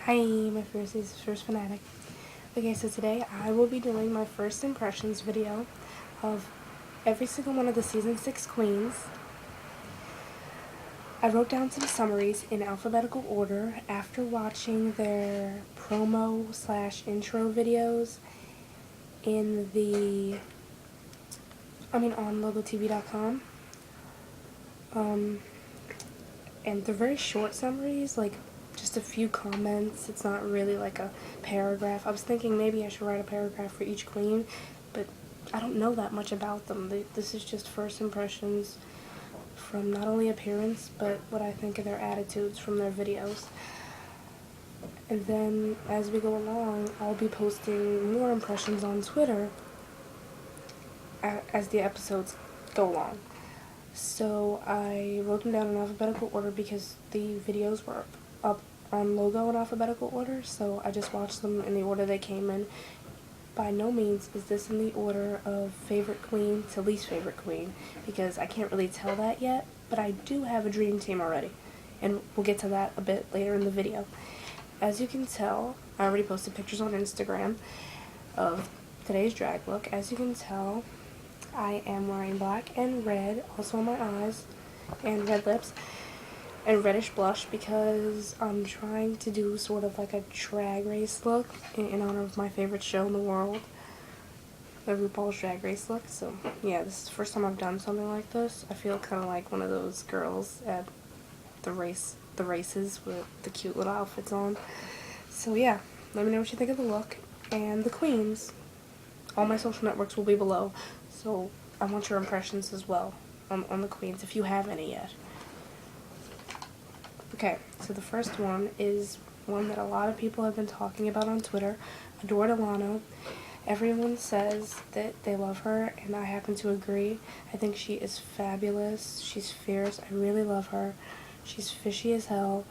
Hi, my Phirst is Phirst Fanatic. Okay, so today I will be doing my first impressions video of every single one of the Season 6 queens. I wrote down some summaries in alphabetical order after watching their promo/intro videos on logotv.com. And they're very short summaries, like just a few comments. It's not really like a paragraph. I was thinking maybe I should write a paragraph for each queen, but I don't know that much about them. This is just first impressions from not only appearance, but what I think of their attitudes from their videos. And then as we go along, I'll be posting more impressions on Twitter as the episodes go along. So I wrote them down in alphabetical order because the videos were up on Logo in alphabetical order, so I just watched them in the order they came in. By no means is this in the order of favorite queen to least favorite queen, because I can't really tell that yet, but I do have a dream team already, and we'll get to that a bit later in the video. As you can tell, I already posted pictures on Instagram of today's DragBook. As you can tell, I am wearing black and red, also on my eyes, and red lips, and reddish blush because I'm trying to do sort of like a drag race look in honor of my favorite show in the world, the RuPaul's Drag Race look. So yeah, this is the first time I've done something like this. I feel kind of like one of those girls at the races with the cute little outfits on. So yeah, let me know what you think of the look and the queens. All my social networks will be below, so I want your impressions as well on the queens, if you have any yet. Okay, so the first one is one that a lot of people have been talking about on Twitter, Adore Delano. Everyone says that they love her, and I happen to agree. I think she is fabulous. She's fierce. I really love her. She's fishy as hell.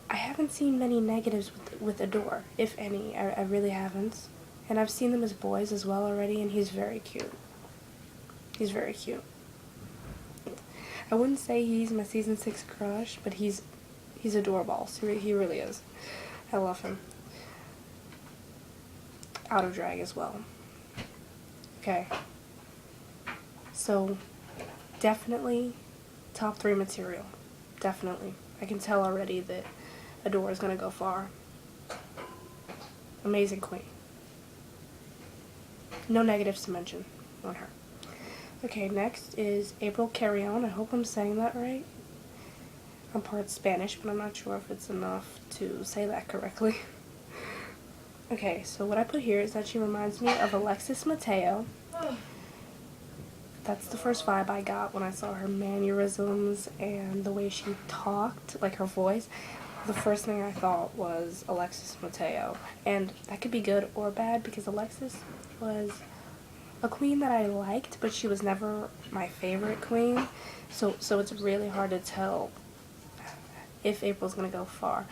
I haven't seen many negatives with Adore, if any. I really haven't. And I've seen them as boys as well already, and he's very cute. He's very cute. I wouldn't say he's my Season 6 crush, but he's adorable. So he really is. I love him. Out of drag as well. Okay. So, definitely top 3 material. Definitely. I can tell already that Adore is going to go far. Amazing queen. No negatives to mention on her. Okay, next is April Carrion. I hope I'm saying that right. I'm part Spanish, but I'm not sure if it's enough to say that correctly. Okay, so what I put here is that she reminds me of Alexis Mateo. That's the first vibe I got when I saw her mannerisms and the way she talked, like her voice. The first thing I thought was Alexis Mateo. And that could be good or bad because Alexis was a queen that I liked, but she was never my favorite queen. So it's really hard to tell if April's gonna go far.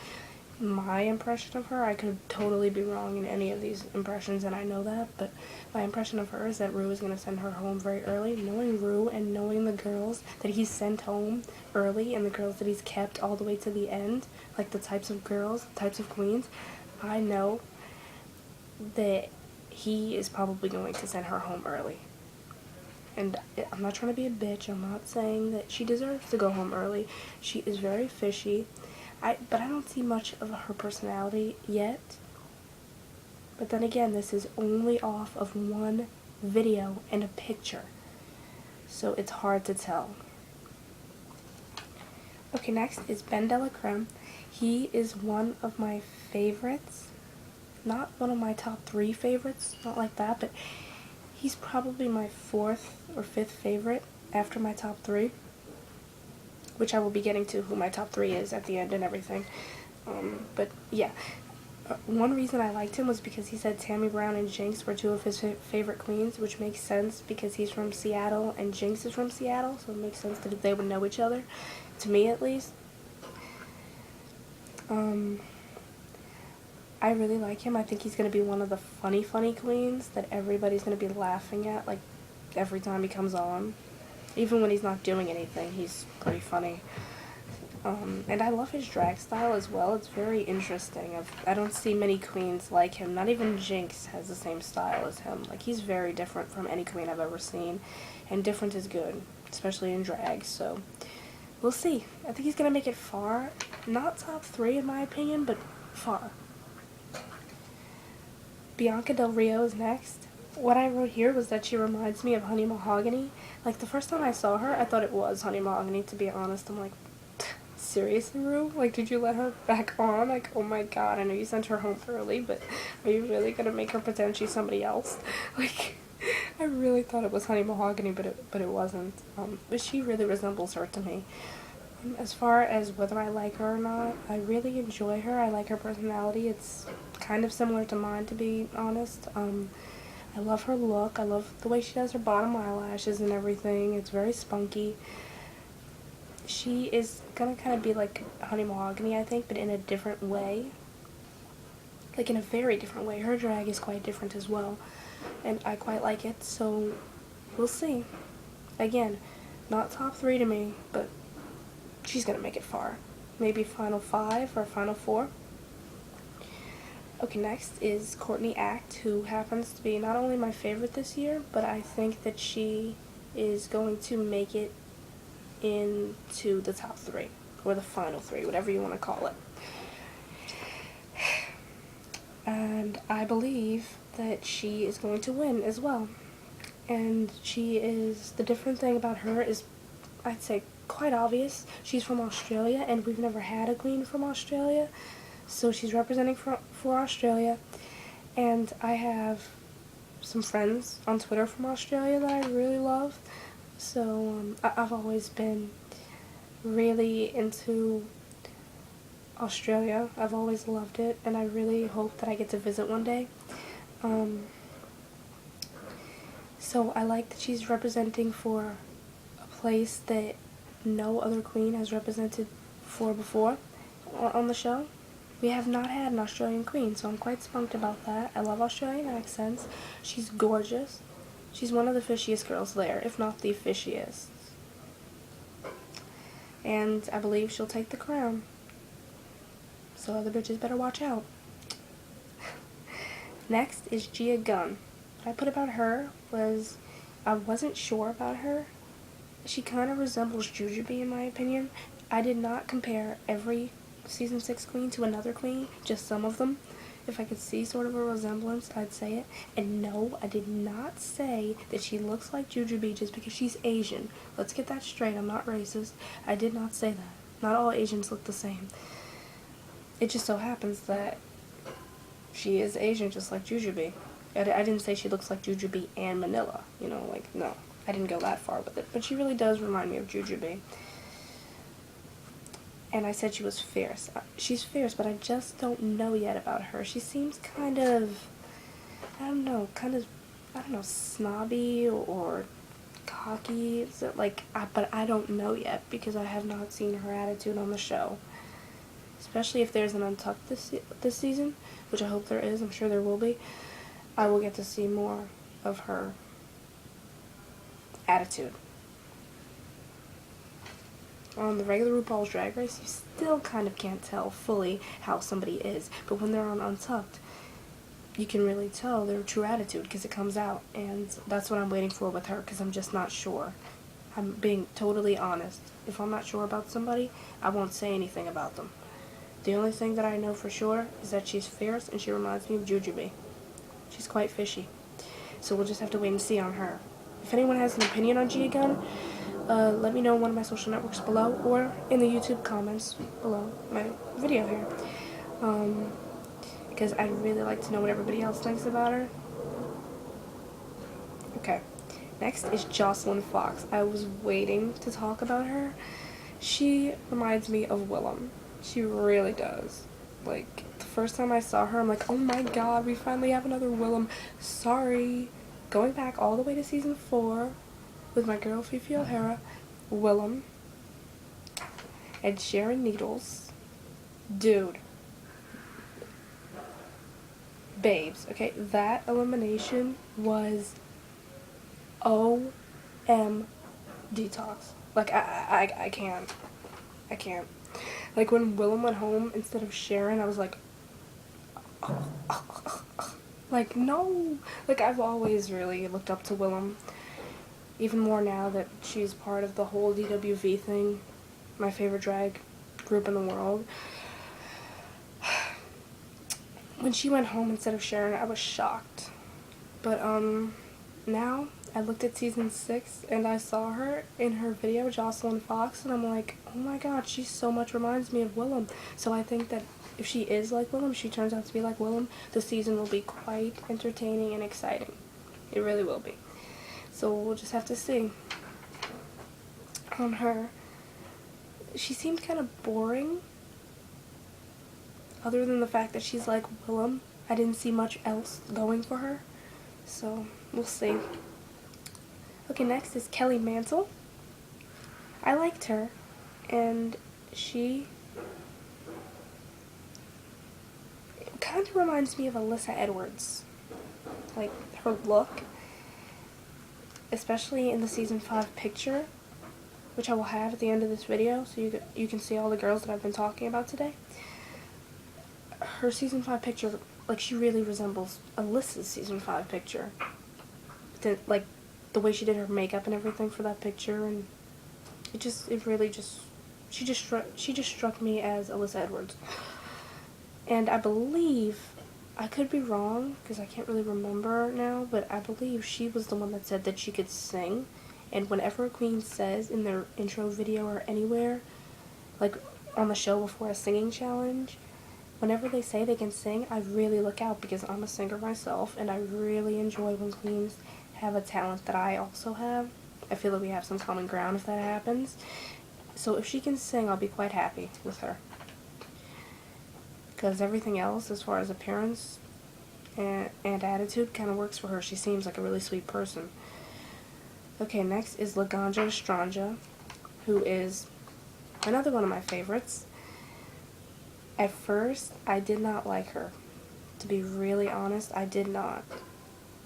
My impression of her, I could totally be wrong in any of these impressions, and I know that, but my impression of her is that Rue is going to send her home very early. Knowing Rue and knowing the girls that he's sent home early and the girls that he's kept all the way to the end, like the types of girls, types of queens, I know that he is probably going to send her home early. And I'm not trying to be a bitch. I'm not saying that she deserves to go home early. She is very fishy. But I don't see much of her personality yet. But then again, this is only off of one video and a picture. So it's hard to tell. Okay, next is Ben de la Creme. He is one of my favorites. Not one of my top 3 favorites, not like that, but he's probably my 4th or 5th favorite after my top 3. Which I will be getting to who my top 3 is at the end and everything. But yeah, one reason I liked him was because he said Tammy Brown and Jinx were 2 of his favorite queens, which makes sense because he's from Seattle and Jinx is from Seattle, so it makes sense that they would know each other, to me at least. I really like him. I think he's going to be one of the funny queens that everybody's going to be laughing at, like, every time he comes on. Even when he's not doing anything, he's pretty funny. And I love his drag style as well. It's very interesting. I don't see many queens like him. Not even Jinx has the same style as him. Like, he's very different from any queen I've ever seen. And different is good, especially in drag, so we'll see. I think he's going to make it far. Not top 3 in my opinion, but far. Bianca Del Rio is next. What I wrote here was that she reminds me of Honey Mahogany. Like, the first time I saw her, I thought it was Honey Mahogany, to be honest. I'm like, seriously, Rue? Like, did you let her back on? Like, oh my god, I know you sent her home early, but are you really gonna make her pretend she's somebody else? Like, I really thought it was Honey Mahogany, but it wasn't. But she really resembles her to me. As far as whether I like her or not, I really enjoy her. I like her personality. It's kind of similar to mine, to be honest. I love her look. I love the way she does her bottom eyelashes and everything. It's very spunky. She is gonna kind of be like Honey Mahogany, I think, but in a different way. Like, in a very different way. Her drag is quite different as well, and I quite like it, so we'll see. Again, not top 3 to me, but she's gonna make it far. Maybe final 5 or final 4. Okay, next is Courtney Act, who happens to be not only my favorite this year, but I think that she is going to make it into the top 3, or the final 3, whatever you want to call it. And I believe that she is going to win as well. And the different thing about her is, I'd say, quite obvious. She's from Australia, and we've never had a queen from Australia, so she's representing for Australia. And I have some friends on Twitter from Australia that I really love. So I've always been really into Australia. I've always loved it, and I really hope that I get to visit one day. So I like that she's representing for a place that no other queen has represented for before on the show. We have not had an Australian queen, so I'm quite spunked about that. I love Australian accents. She's gorgeous. She's one of the fishiest girls there, if not the fishiest. And I believe she'll take the crown. So other bitches better watch out. Next is Gia Gunn. What I put about her was, I wasn't sure about her. She kind of resembles Jujubee in my opinion. I did not compare every season 6 queen to another queen, just some of them. If I could see sort of a resemblance, I'd say it. And no, I did not say that she looks like Jujubee just because she's Asian. Let's get that straight. I'm not racist. I did not say that. Not all Asians look the same. It just so happens that she is Asian just like Jujubee. I didn't say she looks like Jujubee and Manila. You know, like, no. I didn't go that far with it. But she really does remind me of Jujubee. And I said she was fierce. She's fierce, but I just don't know yet about her. She seems kind of, I don't know, snobby or cocky. But I don't know yet because I have not seen her attitude on the show. Especially if there's an Untucked this season, which I hope there is. I'm sure there will be. I will get to see more of her attitude. On the regular RuPaul's Drag Race, you still kind of can't tell fully how somebody is. But when they're on Untucked, you can really tell their true attitude because it comes out. And that's what I'm waiting for with her because I'm just not sure. I'm being totally honest. If I'm not sure about somebody, I won't say anything about them. The only thing that I know for sure is that she's fierce and she reminds me of Jujubee. She's quite fishy. So we'll just have to wait and see on her. If anyone has an opinion on Gia Gunn, let me know in one of my social networks below or in the YouTube comments below my video here. Because I'd really like to know what everybody else thinks about her. Okay. Next is Jocelyn Fox. I was waiting to talk about her. She reminds me of Willem. She really does. Like, the first time I saw her, I'm like, oh my god, we finally have another Willem. Sorry. Going back all the way to season 4 with my girl Fifi O'Hara, Willem, and Sharon Needles. Dude. Babes, okay? That elimination was OM detox. Like, I can't. Like, when Willem went home instead of Sharon, I was like, like, no. Like, I've always really looked up to Willem. Even more now that she's part of the whole DWV thing. My favorite drag group in the world. When she went home instead of Sharon, I was shocked. But, now I looked at season 6 and I saw her in her video, Jocelyn Fox, and I'm like, oh my god, she so much reminds me of Willem. So I think that if she is like Willem, she turns out to be like Willem, the season will be quite entertaining and exciting. It really will be. So we'll just have to see. On her, she seemed kind of boring. Other than the fact that she's like Willem, I didn't see much else going for her. So we'll see. Okay, next is Kelly Mantle. I liked her, and she kind of reminds me of Alyssa Edwards. Like, her look, especially in the season 5 picture, which I will have at the end of this video, so you can see all the girls that I've been talking about today. Her season 5 picture, like, she really resembles Alyssa's season 5 picture. Like, the way she did her makeup and everything for that picture, and she just struck me as Alyssa Edwards. And I believe, I could be wrong, because I can't really remember now, but I believe she was the one that said that she could sing. And whenever a queen says in their intro video or anywhere, like on the show before a singing challenge, whenever they say they can sing, I really look out, because I'm a singer myself, and I really enjoy when queens have a talent that I also have. I feel that we have some common ground if that happens. So if she can sing, I'll be quite happy with her. Because everything else, as far as appearance and attitude, kind of works for her. She seems like a really sweet person. Okay, next is Laganja Estranja, who is another one of my favorites. At first, I did not like her. To be really honest, I did not.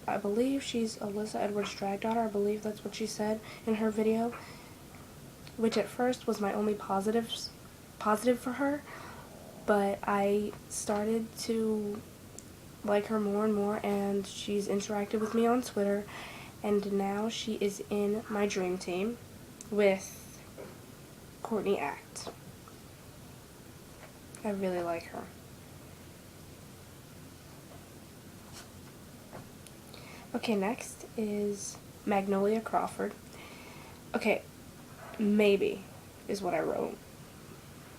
I believe she's Alyssa Edwards' drag daughter. I believe that's what she said in her video. Which at first was my only positive for her. But I started to like her more and more, and she's interacted with me on Twitter. And now she is in my dream team with Courtney Act. I really like her. Okay, next is Magnolia Crawford. Okay, maybe is what I wrote.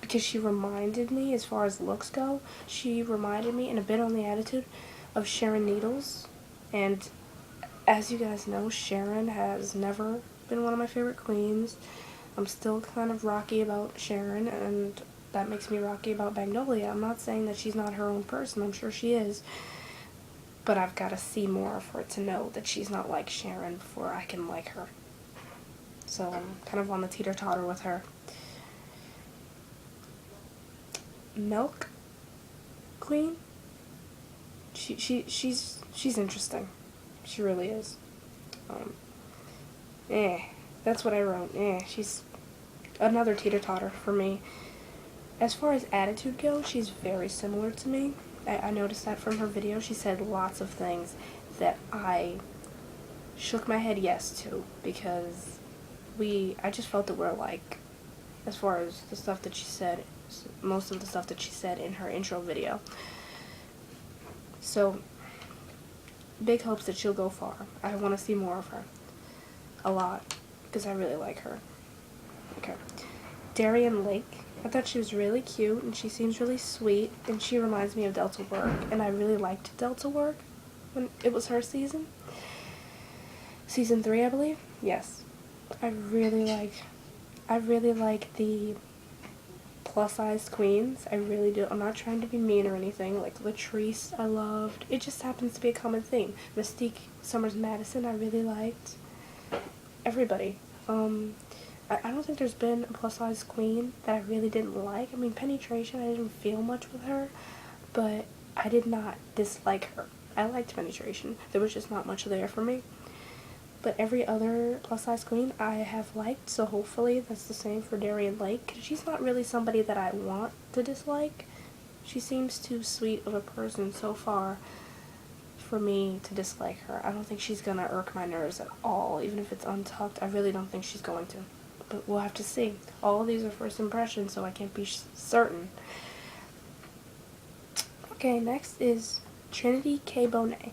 Because she reminded me, as far as looks go, she reminded me, and a bit on the attitude, of Sharon Needles. And as you guys know, Sharon has never been one of my favorite queens. I'm still kind of rocky about Sharon, and that makes me rocky about Magnolia. I'm not saying that she's not her own person. I'm sure she is. But I've got to see more for it to know that she's not like Sharon before I can like her. So I'm kind of on the teeter-totter with her. Milk Queen? She's interesting. She really is. That's what I wrote. She's another teeter-totter for me. As far as attitude goes, she's very similar to me. I noticed that from her video. She said lots of things that I shook my head yes to, because I just felt that we're alike, as far as the stuff that she said, most of the stuff that she said in her intro video. So, big hopes that she'll go far. I want to see more of her. A lot, because I really like her. Okay. Darian Lake. I thought she was really cute, and she seems really sweet, and she reminds me of Delta Work, and I really liked Delta Work when it was her season. Season 3, I believe? Yes. I really like the plus-sized queens. I really do. I'm not trying to be mean or anything. Like Latrice, I loved. It just happens to be a common theme. Mystique Summers Madison, I really liked. Everybody. I don't think there's been a plus-size queen that I really didn't like. I mean, Penetration, I didn't feel much with her, but I did not dislike her. I liked Penetration. There was just not much there for me. but every other plus size queen I have liked, so hopefully that's the same for Darien Lake, because she's not really somebody that I want to dislike. She seems too sweet of a person so far for me to dislike her. I don't think she's gonna irk my nerves at all, even if it's untucked. I really don't think she's going to, but we'll have to see. All of these are first impressions, so I can't be certain. Okay, next is Trinity K. Bonet.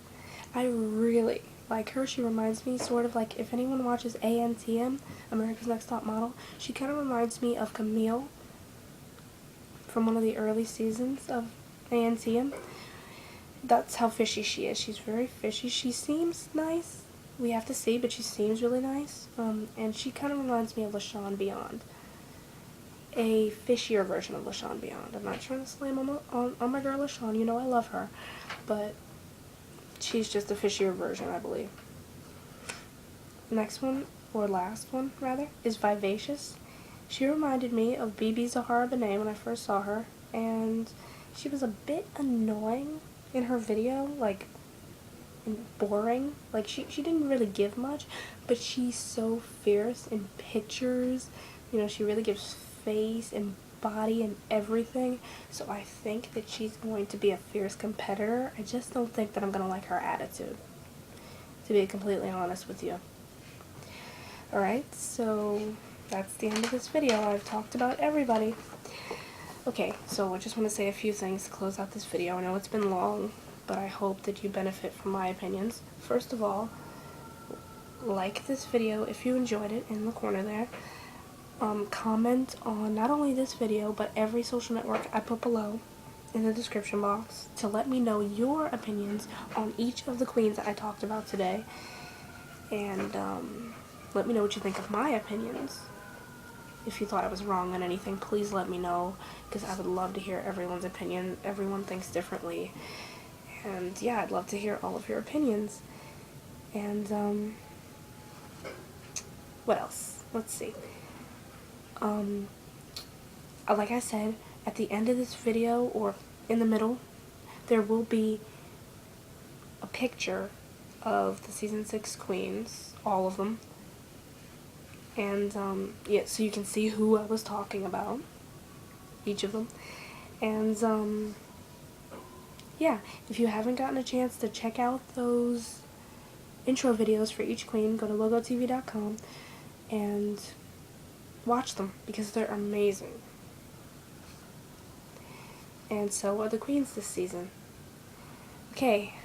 I really like her. She reminds me sort of like, if anyone watches ANTM, America's Next Top Model, she kind of reminds me of Camille from one of the early seasons of ANTM. That's how fishy she is. She's very fishy. She seems nice. We have to see, but she seems really nice. And she kind of reminds me of LaShawn Beyond. A fishier version of LaShawn Beyond. I'm not trying to slam on my girl LaShawn. You know I love her. But she's just a fishier version, I believe. Next one, or last one, rather, is Vivacious. She reminded me of BB Zahara Benet when I first saw her. And she was a bit annoying in her video, like, boring. Like, she didn't really give much, but she's so fierce in pictures. You know, she really gives face and body and everything. So I think that she's going to be a fierce competitor. I just don't think that I'm going to like her attitude, to be completely honest with you. Alright, so that's the end of this video. I've talked about everybody. Okay, so I just want to say a few things to close out this video. I know it's been long, but I hope that you benefit from my opinions. First of all, like this video if you enjoyed it in the corner there. Comment on not only this video, but every social network I put below in the description box to let me know your opinions on each of the queens that I talked about today. And let me know what you think of my opinions. If you thought I was wrong on anything, please let me know, because I would love to hear everyone's opinion. Everyone thinks differently. And yeah, I'd love to hear all of your opinions. And what else? Let's see. Like I said, at the end of this video, or in the middle, there will be a picture of the season 6 queens, all of them. And yeah, so you can see who I was talking about, each of them. And yeah, if you haven't gotten a chance to check out those intro videos for each queen, go to logotv.com and watch them, because they're amazing. And so are the queens this season. Okay,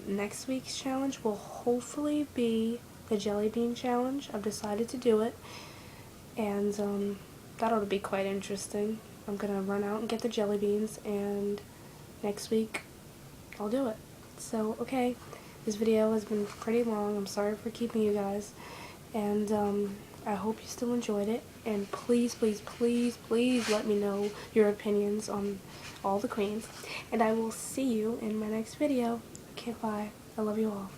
next week's challenge will hopefully be the Jelly Bean Challenge. I've decided to do it, and that ought to be quite interesting. I'm gonna run out and get the jelly beans, and next week I'll do it. So, okay, this video has been pretty long. I'm sorry for keeping you guys, and I hope you still enjoyed it, and please, please, please, please let me know your opinions on all the queens, and I will see you in my next video. Okay, bye. I love you all.